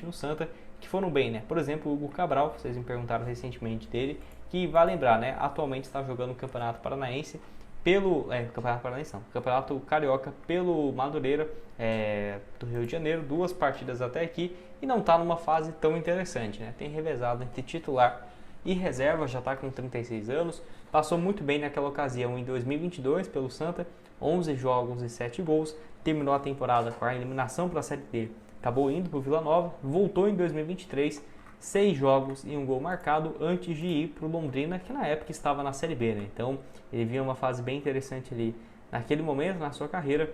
no Santa, que foram bem, né? Por exemplo, o Hugo Cabral, vocês me perguntaram recentemente dele, que vai lembrar, né? Atualmente está jogando o Campeonato Paranaense pelo Campeonato Paranaense não, Campeonato Carioca pelo Madureira do Rio de Janeiro, 2 partidas até aqui e não está numa fase tão interessante, né? Tem revezado entre titular e reserva, já está com 36 anos, passou muito bem naquela ocasião em 2022 pelo Santa, 11 jogos e 7 gols, terminou a temporada com a eliminação para a Série D, acabou indo para o Vila Nova, voltou em 2023, 6 jogos e 1 gol marcado antes de ir para o Londrina, que na época estava na Série B, né? Então ele vinha uma fase bem interessante ali naquele momento na sua carreira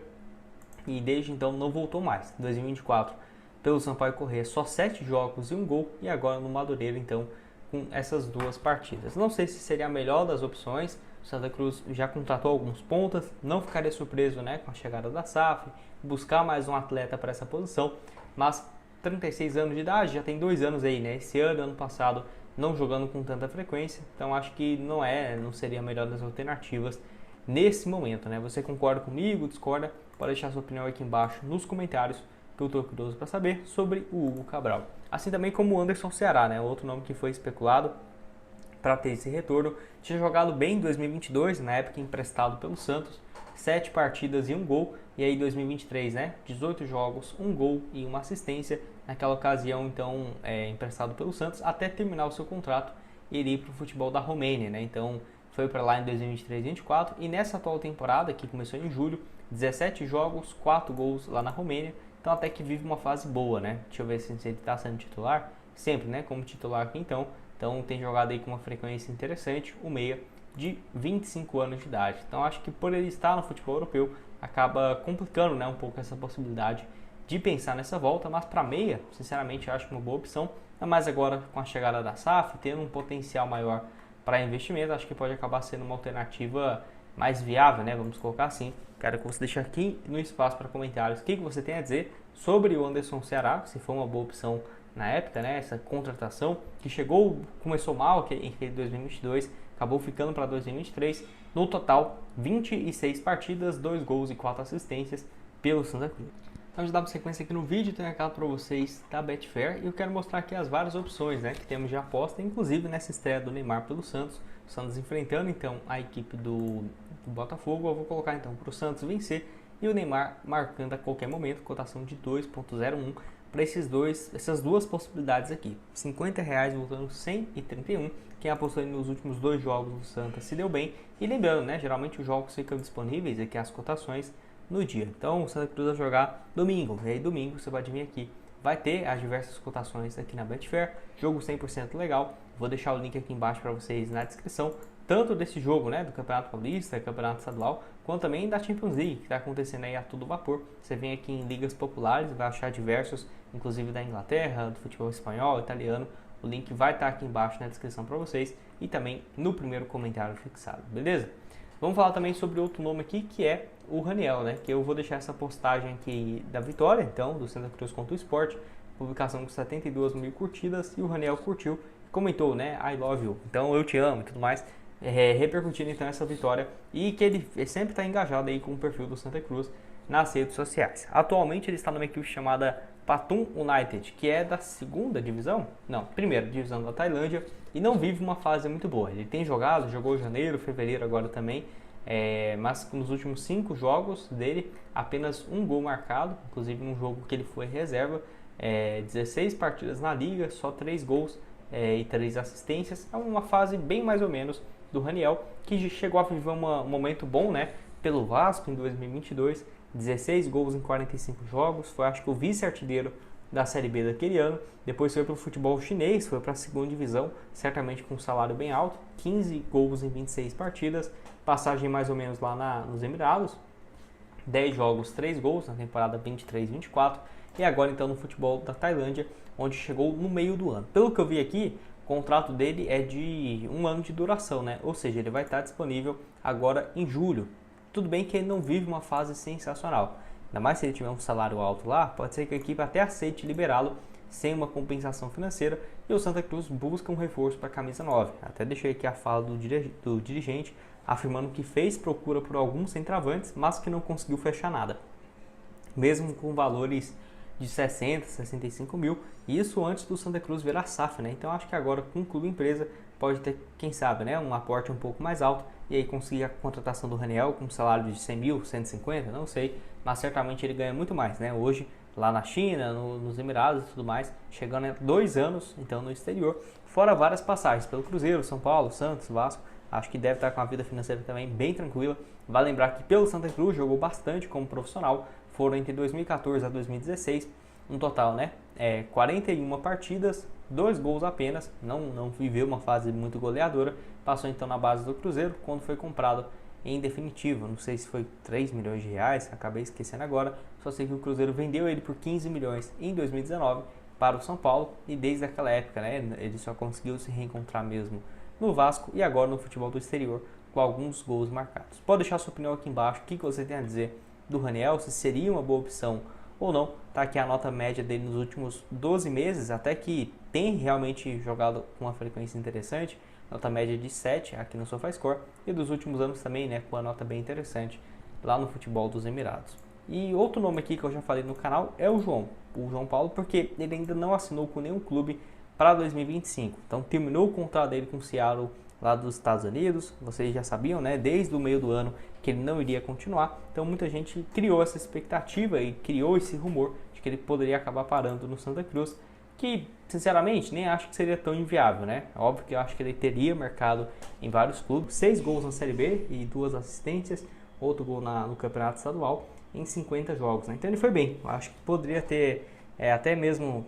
e desde então não voltou mais. Em 2024, pelo Sampaio Corrêa, só 7 jogos e 1 gol e agora no Madureira, então, com essas 2 partidas. Não sei se seria a melhor das opções, o Santa Cruz já contratou alguns pontas, não ficaria surpreso, né, com a chegada da SAF, buscar mais um atleta para essa posição, mas 36 anos de idade, já tem 2 anos aí, né? Esse ano passado, não jogando com tanta frequência, então acho que não seria a melhor das alternativas nesse momento, né? Você concorda comigo, discorda? Pode deixar sua opinião aqui embaixo nos comentários, que eu estou curioso para saber sobre o Hugo Cabral. Assim também como o Anderson Ceará, né? Outro nome que foi especulado para ter esse retorno. Tinha jogado bem em 2022, na época emprestado pelo Santos, 7 partidas e 1 gol, e aí 2023, né, 18 jogos, 1 gol e 1 assistência, naquela ocasião então emprestado pelo Santos, até terminar o seu contrato e ir para o futebol da Romênia, né, então foi para lá em 2023-24, e nessa atual temporada, que começou em julho, 17 jogos, 4 gols lá na Romênia, então até que vive uma fase boa, né, deixa eu ver se ele está sendo titular, sempre, né, como titular aqui então tem jogado aí com uma frequência interessante, o meia, de 25 anos de idade. Então acho que por ele estar no futebol europeu, acaba complicando, né, um pouco essa possibilidade de pensar nessa volta, mas para meia, sinceramente, acho uma boa opção. Ainda mais agora com a chegada da SAF, tendo um potencial maior para investimento, acho que pode acabar sendo uma alternativa mais viável, né? Vamos colocar assim. Quero que você deixe aqui no espaço para comentários o que você tem a dizer sobre o Anderson Ceará, se foi uma boa opção na época, né? Essa contratação que começou mal em 2022, acabou ficando para 2023. No total, 26 partidas, 2 gols e 4 assistências pelo Santa Cruz. Então, já dá uma sequência aqui no vídeo, tem um recado para vocês da Betfair e eu quero mostrar aqui as várias opções, né, que temos de aposta, inclusive nessa estreia do Neymar pelo Santos. O Santos enfrentando então a equipe do Botafogo. Eu vou colocar então para o Santos vencer e o Neymar marcando a qualquer momento, cotação de 2,01 para essas duas possibilidades aqui. R$50 voltando 131. Quem apostou nos últimos 2 jogos do Santa se deu bem. E lembrando, né, geralmente os jogos ficam disponíveis aqui as cotações no dia. Então o Santa Cruz vai jogar domingo. E aí domingo você pode vir aqui. Vai ter as diversas cotações aqui na Betfair. Jogo 100% legal. Vou deixar o link aqui embaixo para vocês na descrição. Tanto desse jogo, né, do Campeonato Paulista, Campeonato Estadual, quanto também da Champions League, que está acontecendo aí a todo vapor. Você vem aqui em ligas populares, vai achar diversos, inclusive da Inglaterra, do futebol espanhol, italiano. O link vai estar aqui embaixo na descrição para vocês e também no primeiro comentário fixado, beleza? Vamos falar também sobre outro nome aqui, que é o Raniel, né? Que eu vou deixar essa postagem aqui da vitória, então, do Santa Cruz contra o Sport, publicação com 72 mil curtidas, e o Raniel curtiu, comentou, né? I love you, então eu te amo e tudo mais, repercutindo então essa vitória, e que ele sempre está engajado aí com o perfil do Santa Cruz nas redes sociais. Atualmente ele está numa equipe chamada Pathum United, que é da segunda divisão? Não, primeira divisão da Tailândia, e não vive uma fase muito boa. Ele tem jogou janeiro, fevereiro agora também, mas nos últimos 5 jogos dele, apenas 1 gol marcado, inclusive num jogo que ele foi reserva, 16 partidas na liga, só 3 gols e 3 assistências. É uma fase bem mais ou menos do Raniel, que chegou a viver um momento bom, né, pelo Vasco em 2022, 16 gols em 45 jogos, foi acho que o vice-artilheiro da Série B daquele ano. Depois foi para o futebol chinês, foi para a segunda divisão, certamente com um salário bem alto, 15 gols em 26 partidas, passagem mais ou menos lá nos Emirados, 10 jogos, 3 gols na temporada 23-24, e agora então no futebol da Tailândia, onde chegou no meio do ano. Pelo que eu vi aqui, o contrato dele é de 1 ano de duração, né? Ou seja, ele vai estar disponível agora em julho. Tudo bem que ele não vive uma fase sensacional, ainda mais se ele tiver um salário alto lá, pode ser que a equipe até aceite liberá-lo sem uma compensação financeira, e o Santa Cruz busca um reforço para a camisa 9. Até deixei aqui a fala do dirigente, afirmando que fez procura por alguns centroavantes, mas que não conseguiu fechar nada. Mesmo com valores de 60, 65 mil, e isso antes do Santa Cruz virar SAF, né? Então acho que agora com o clube empresa pode ter, quem sabe, né, um aporte um pouco mais alto e aí conseguir a contratação do Raniel com um salário de 100 mil, 150, não sei, mas certamente ele ganha muito mais, né? Hoje lá na China, nos Emirados e tudo mais, chegando a 2 anos então no exterior, fora várias passagens pelo Cruzeiro, São Paulo, Santos, Vasco. Acho que deve estar com a vida financeira também bem tranquila. Vale lembrar que pelo Santa Cruz jogou bastante como profissional, foram entre 2014 a 2016, um total, né, 41 partidas, 2 gols apenas, não viveu uma fase muito goleadora, passou então na base do Cruzeiro quando foi comprado em definitivo, não sei se foi 3 milhões de reais, acabei esquecendo agora, só sei que o Cruzeiro vendeu ele por 15 milhões em 2019 para o São Paulo e desde aquela época, né, ele só conseguiu se reencontrar mesmo no Vasco e agora no futebol do exterior com alguns gols marcados. Pode deixar sua opinião aqui embaixo, o que você tem a dizer do Raniel, se seria uma boa opção ou não. Tá aqui a nota média dele nos últimos 12 meses, até que tem realmente jogado com uma frequência interessante, nota média de 7 aqui no SofaScore, e dos últimos anos também, né, com uma nota bem interessante lá no futebol dos Emirados. E outro nome aqui que eu já falei no canal é o João Paulo, porque ele ainda não assinou com nenhum clube para 2025. Então terminou o contrato dele com o Seattle lá dos Estados Unidos, vocês já sabiam, né, desde o meio do ano que ele não iria continuar. Então muita gente criou essa expectativa e criou esse rumor de que ele poderia acabar parando no Santa Cruz, que sinceramente nem acho que seria tão inviável, né? Óbvio que eu acho que ele teria mercado em vários clubes, 6 gols na Série B e 2 assistências, outro gol no Campeonato Estadual em 50 jogos, né? Então ele foi bem, eu acho que poderia ter até mesmo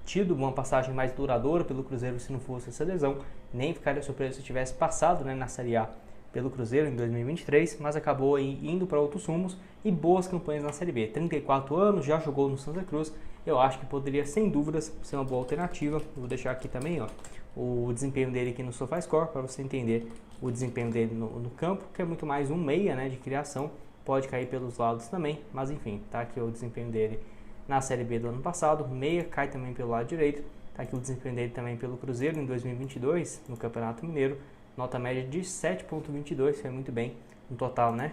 tido uma passagem mais duradoura pelo Cruzeiro se não fosse essa lesão, nem ficaria surpreso se tivesse passado, né, na Série A pelo Cruzeiro em 2023, mas acabou indo para outros rumos e boas campanhas na Série B. 34 anos, já jogou no Santa Cruz, eu acho que poderia sem dúvidas ser uma boa alternativa. Vou deixar aqui também, ó, o desempenho dele aqui no SofaScore para você entender o desempenho dele no campo, que é muito mais um meia, né, de criação, pode cair pelos lados também, mas enfim, tá aqui o desempenho dele na Série B do ano passado, meia, cai também pelo lado direito, tá aqui o desempenho dele também pelo Cruzeiro em 2022, no Campeonato Mineiro, nota média de 7.22, foi muito bem, no total, né,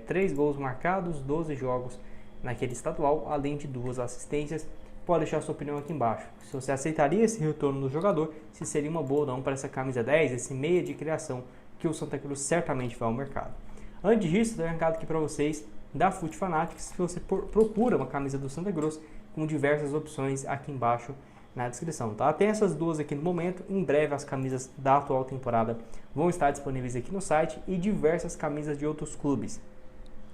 3 gols marcados, 12 jogos naquele estadual, além de 2 assistências. Pode deixar sua opinião aqui embaixo, se você aceitaria esse retorno do jogador, se seria uma boa ou não para essa camisa 10, esse meia de criação que o Santa Cruz certamente vai ao mercado. Antes disso, eu dou um recado aqui para vocês da Foot Fanatics, se você procura uma camisa do Santa Cruz, com diversas opções aqui embaixo na descrição, tá? Tem essas duas aqui no momento, em breve as camisas da atual temporada vão estar disponíveis aqui no site e diversas camisas de outros clubes,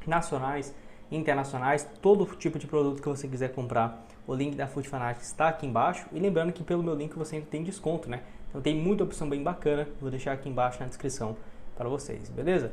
nacionais, internacionais, todo tipo de produto que você quiser comprar, o link da Foot Fanatics está aqui embaixo, e lembrando que pelo meu link você ainda tem desconto, né? Então tem muita opção bem bacana, vou deixar aqui embaixo na descrição para vocês, beleza?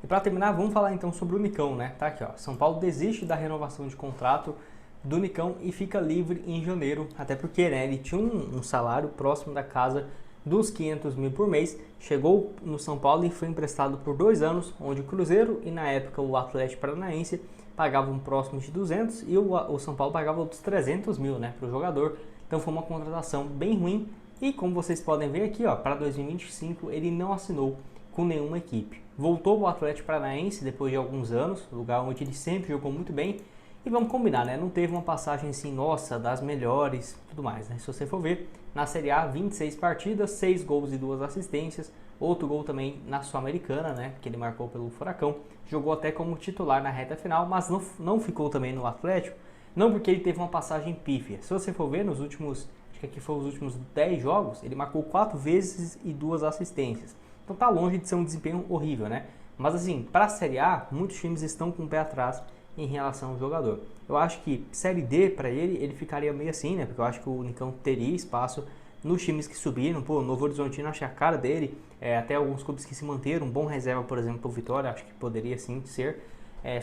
E para terminar, vamos falar então sobre o Nicão, né? Tá aqui, ó. São Paulo desiste da renovação de contrato do Nicão e fica livre em janeiro, até porque, né, ele tinha um salário próximo da casa dos 500 mil por mês, chegou no São Paulo e foi emprestado por 2 anos, onde o Cruzeiro e na época o Atlético Paranaense pagavam próximos de 200 e o São Paulo pagava outros 300 mil, né, para o jogador. Então foi uma contratação bem ruim e, como vocês podem ver aqui, ó, para 2025 ele não assinou com nenhuma equipe. Voltou ao Atlético Paranaense depois de alguns anos, lugar onde ele sempre jogou muito bem. E vamos combinar, né? Não teve uma passagem assim, nossa, das melhores, tudo mais, né? Se você for ver, na Série A, 26 partidas, 6 gols e 2 assistências. Outro gol também na Sul-Americana, né? Que ele marcou pelo Furacão. Jogou até como titular na reta final, mas não ficou também no Atlético. Não porque ele teve uma passagem pífia. Se você for ver, nos últimos, acho que aqui foram os últimos 10 jogos, ele marcou 4 vezes e 2 assistências. Então tá longe de ser um desempenho horrível, né? Mas assim, para a Série A, muitos times estão com o pé atrás em relação ao jogador. Eu acho que Série D para ele ficaria meio assim, né? Porque eu acho que o Nicão teria espaço nos times que subiram. Pô, o Novo Horizontino, acho que a cara dele, até alguns clubes que se manteram, um bom reserva, por exemplo, o Vitória, acho que poderia sim ser.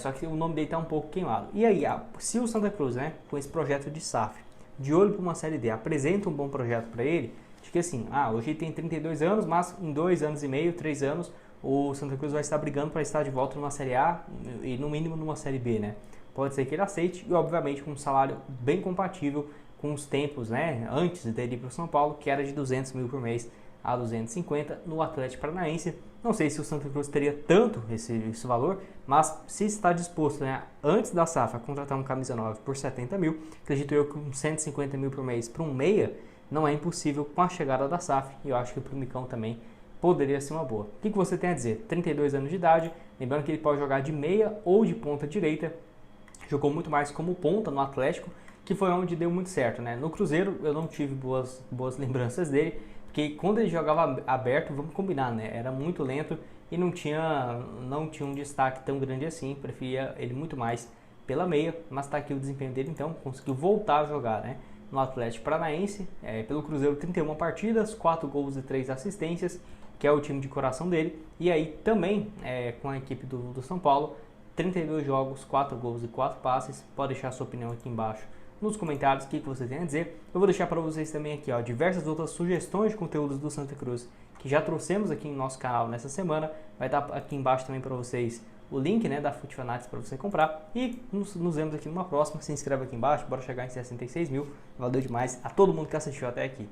Só que o nome dele tá um pouco queimado. E aí, se o Santa Cruz, né, com esse projeto de SAF, de olho para uma Série D, apresenta um bom projeto para ele, acho que assim, hoje ele tem 32 anos, mas em 2 anos e meio, 3 anos, o Santa Cruz vai estar brigando para estar de volta numa Série A e no mínimo numa Série B, né? Pode ser que ele aceite e obviamente com um salário bem compatível com os tempos, né, antes dele ir para o São Paulo, que era de 200 mil por mês a 250 no Atlético Paranaense. Não sei se o Santa Cruz teria tanto esse valor, mas se está disposto, né, antes da SAF a contratar um camisa 9 por 70 mil, acredito eu que uns 150 mil por mês para um meia não é impossível com a chegada da SAF, e eu acho que para o Micão também poderia ser uma boa. O que você tem a dizer? 32 anos de idade, lembrando que ele pode jogar de meia ou de ponta direita, jogou muito mais como ponta no Atlético, que foi onde deu muito certo, né? No Cruzeiro eu não tive boas lembranças dele, porque quando ele jogava aberto, vamos combinar, né? Era muito lento e não tinha um destaque tão grande assim, preferia ele muito mais pela meia, mas tá aqui o desempenho dele então, conseguiu voltar a jogar, né? No Atlético Paranaense, pelo Cruzeiro 31 partidas, 4 gols e 3 assistências, que é o time de coração dele, e aí também com a equipe do São Paulo, 32 jogos, 4 gols e 4 passes. Pode deixar a sua opinião aqui embaixo nos comentários, o que você tem a dizer. Eu vou deixar para vocês também aqui, ó, diversas outras sugestões de conteúdos do Santa Cruz que já trouxemos aqui no nosso canal nessa semana. Vai estar aqui embaixo também para vocês o link, né, da FUT Fanatics para você comprar. E nos vemos aqui numa próxima. Se inscreve aqui embaixo, bora chegar em 66 mil. Valeu demais a todo mundo que assistiu até aqui.